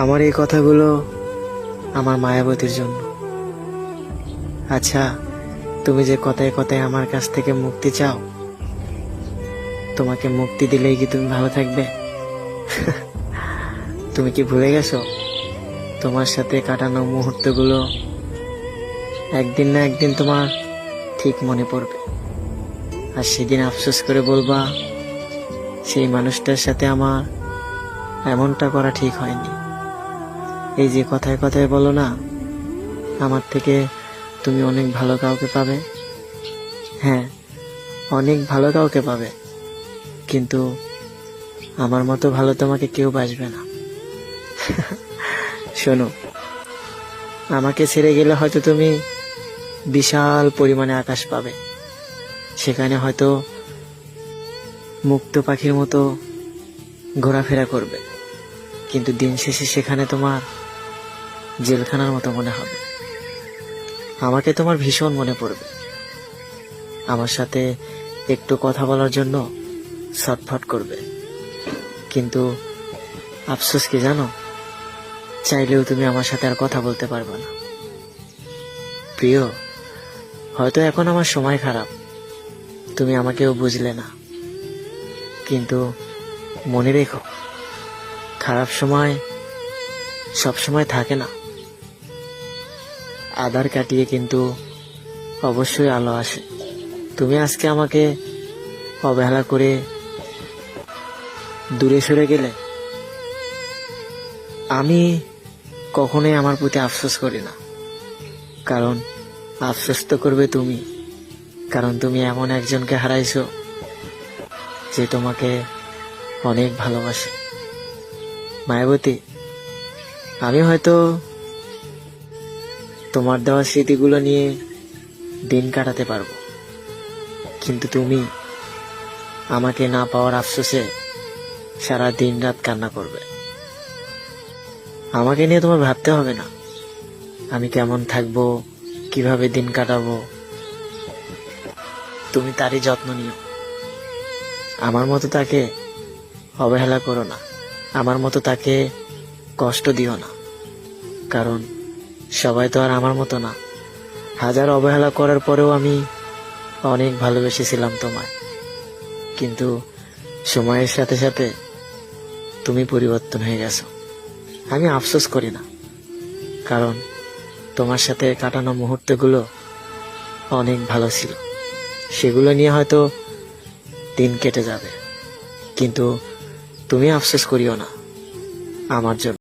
আমার এই কথাগুলো আমার মায়াবতীর জন্য। আচ্ছা, তুমি যে কথায় কথায় আমার কাছ থেকে মুক্তি চাও, তোমাকে মুক্তি দিলেই কি তুমি ভালো থাকবে? তুমি কি ভুলে গেছো তোমার সাথে কাটানো মুহূর্তগুলো একদিন না একদিন তোমার ঠিক মনে পড়বে, আর সেদিন আফসোস করে বলবা সেই মানুষটার সাথে আমার এমনটা করা ঠিক হয়নি। এই যে কথায় কথায় বলো না আমার থেকে তুমি অনেক ভালো কাউকে পাবে, হ্যাঁ অনেক ভালো কাউকে পাবে, কিন্তু আমার মতো ভালো তোমাকে কেউ বাসবে না। শোনো, আমাকে ছেড়ে গেলে হয়তো তুমি বিশাল পরিমাণে আকাশ পাবে, সেখানে হয়তো মুক্ত পাখির মতো ঘোরাফেরা করবে, কিন্তু দিন শেষে সেখানে তোমার জেলখানার মতো মনে হবে। আমাকে তোমার ভীষণ মনে পড়বে, আমার সাথে একটু কথা বলার জন্য ছটফট করবে, কিন্তু আফসোস কি জানো, চাইলেও তুমি আমার সাথে আর কথা বলতে পারবে না। প্রিয়, হয়তো এখন আমার সময় খারাপ, তুমি আমাকেও বুঝলে না, কিন্তু মনে রেখো খারাপ সময় সব সময় থাকে না, আধার কাটিয়ে কিন্তু অবশ্যই আলো আসে। তুমি আজকে আমাকে অবহেলা করে দূরে সরে গেলে আমি কখনোই আমার প্রতি আফসোস করি না, কারণ আফসোস তো করবে তুমি, কারণ তুমি এমন একজনকে হারাইছো যে তোমাকে অনেক ভালোবাসে। মায়াবতী, আমি হয়তো তোমার দেওয়া স্মৃতিগুলো নিয়ে দিন কাটাতে পারবো, কিন্তু তুমি আমাকে না পাওয়ার আফসোসে সারা দিন রাত কান্না করবে। আমাকে নিয়ে তোমার ভাবতে হবে না আমি কেমন থাকবো, কিভাবে দিন কাটাবো, তুমি তারই যত্ন নিও। আমার মতো তাকে অবহেলা করো না, আমার মতো তাকে কষ্ট দিও না, কারণ সবাই তো আর আমার মতো না। হাজার অবহেলা করার পরেও আমি অনেক ভালোবেসেছিলাম তোমায়, কিন্তু সময়ের সাথে সাথে তুমি পরিবর্তন হয়ে গেছো। আমি আফসোস করি না, কারণ তোমার সাথে কাটানো মুহূর্তগুলো অনেক ভালো ছিল, সেগুলো নিয়ে হয়তো দিন কেটে যাবে, কিন্তু তুমি আফসোস করিও না আমার জন্য।